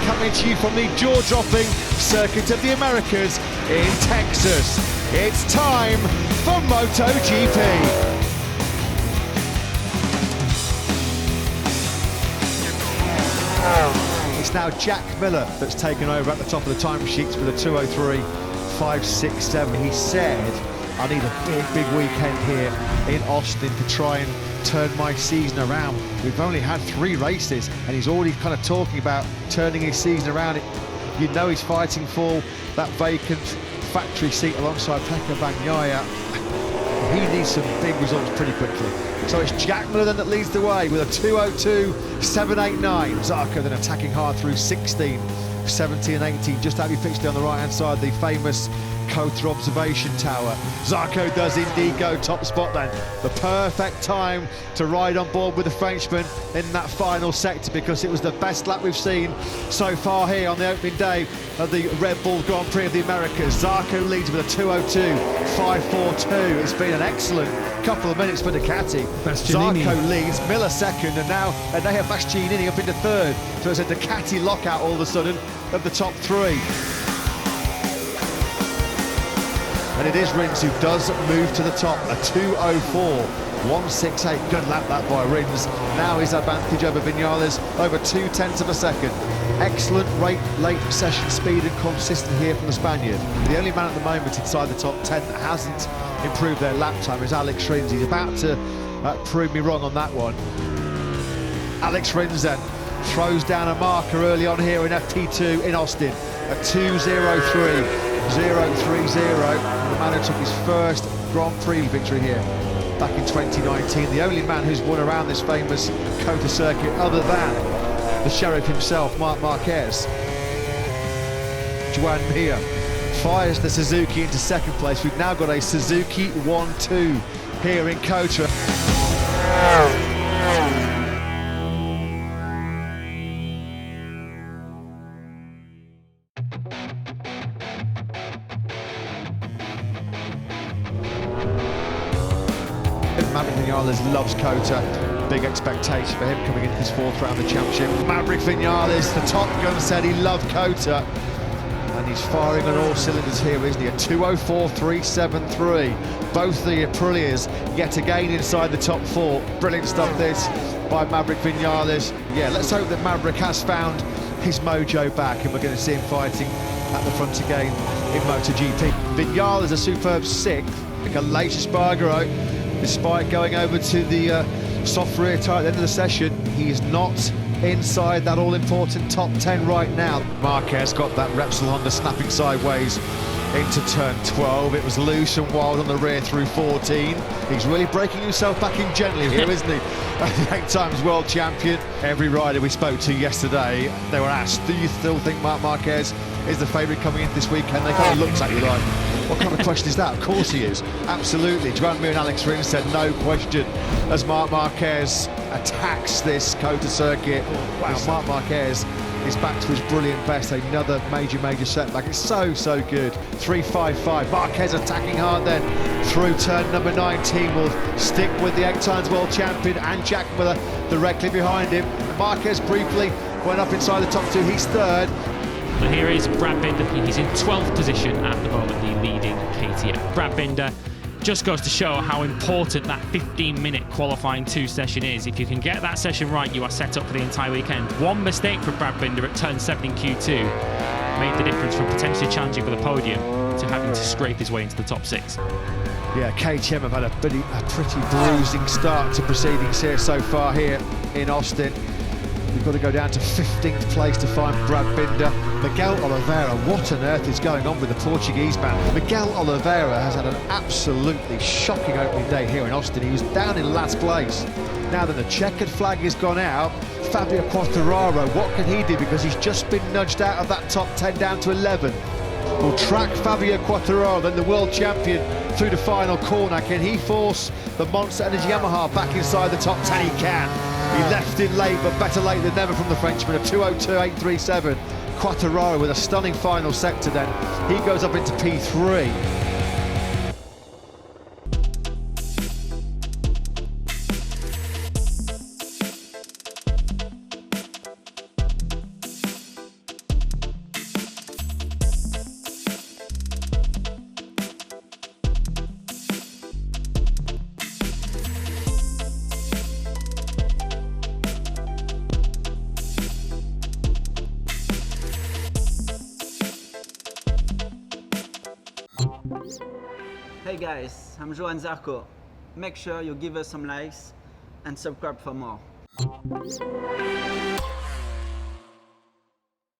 coming to you from the jaw-dropping Circuit of the Americas in Texas. It's time for MotoGP. It's now Jack Miller that's taken over at the top of the timesheets with a 2:03.567. He said, I need a big weekend here in Austin to try and turn my season around. We've only had 3 races and he's already kind of talking about turning his season around. You know he's fighting for that vacant factory seat alongside Pecco Bagnaia. He needs some big results pretty quickly. So it's Jack Miller then that leads the way with a 2:02.789. Zarco then attacking hard through 16, 17 and 18, just out of your fixture on the right-hand side, the famous COTA observation tower. Zarco does indeed go top spot then. The perfect time to ride on board with the Frenchman in that final sector, because it was the best lap we've seen so far here on the opening day of the Red Bull Grand Prix of the Americas. Zarco leads with a 2:02.542. It's been an excellent couple of minutes for Ducati. Zarco leads, Miller second, and now Enea Bastianini up into third. So it's a Ducati lockout all of a sudden of the top 3. And it is Rins who does move to the top, a 2:04.168. Good lap that by Rins. Now his advantage over Vinales over 0.2 of a second. Excellent late session speed and consistent here from the Spaniard. The only man at the moment inside the top 10 that hasn't improved their lap time is Alex Rins. He's about to prove me wrong on that one. Alex Rins then throws down a marker early on here in FP2 in Austin, a 2:03.030. The man who took his first Grand Prix victory here back in 2019. The only man who's won around this famous COTA circuit other than the sheriff himself, Marquez. Juan Mir fires the Suzuki into second place. We've now got a Suzuki 1-2 here in COTA. Maverick Vinales loves COTA. Big expectation for him coming into his 4th round of the championship. Maverick Vinales, the Top Gun, said he loved COTA. And he's firing on all cylinders here, isn't he? A 2:04.373. Both the Aprilias yet again inside the top 4. Brilliant stuff this by Maverick Vinales. Yeah, let's hope that Maverick has found his mojo back and we're going to see him fighting at the front again in MotoGP. Vinales a superb 6th. Galatius Spargaro, despite going over to the soft rear tyre at the end of the session, he is not inside that all-important top 10 right now. Marquez got that Repsol Honda snapping sideways into turn 12. It was loose and wild on the rear through 14. He's really breaking himself back in gently here, isn't he? The 8 times world champion. Every rider we spoke to yesterday, they were asked, do you still think Marc Marquez is the favourite coming into this weekend? They kind of looked at you like, what kind of question is that? Of course he is, absolutely. Juan Mir and Alex Rins said no question as Marc Marquez attacks this COTA circuit. Wow, Marc Marquez is back to his brilliant best. Another major setback. It's so good. 3:55. Marquez attacking hard then through turn number 19. Will stick with the 8 times world champion and Jack Miller directly behind him. Marquez briefly went up inside the top 2. He's 3rd. Well, here is Brad Binder. He's in 12th position at the moment, the leading KTM. Brad Binder just goes to show how important that 15-minute qualifying 2 session is. If you can get that session right, you are set up for the entire weekend. One mistake from Brad Binder at turn 7 in Q2 made the difference from potentially challenging for the podium to having to scrape his way into the top 6. Yeah, KTM have had a pretty bruising start to proceedings here so far here in Austin. We've got to go down to 15th place to find Brad Binder. Miguel Oliveira, what on earth is going on with the Portuguese man? Miguel Oliveira has had an absolutely shocking opening day here in Austin. He was down in last place. Now that the checkered flag has gone out, Fabio Quartararo, what can he do? Because he's just been nudged out of that top 10 down to 11. Will track Fabio Quartararo, then the world champion, through the final corner. Can he force the Monster Energy Yamaha back inside the top 10? He can. He left in late, but better late than never from the Frenchman. A 2:02.837. Quartararo with a stunning final sector then. He goes up into P3. Hey guys, I'm Johan Zarco. Make sure you give us some likes and subscribe for more.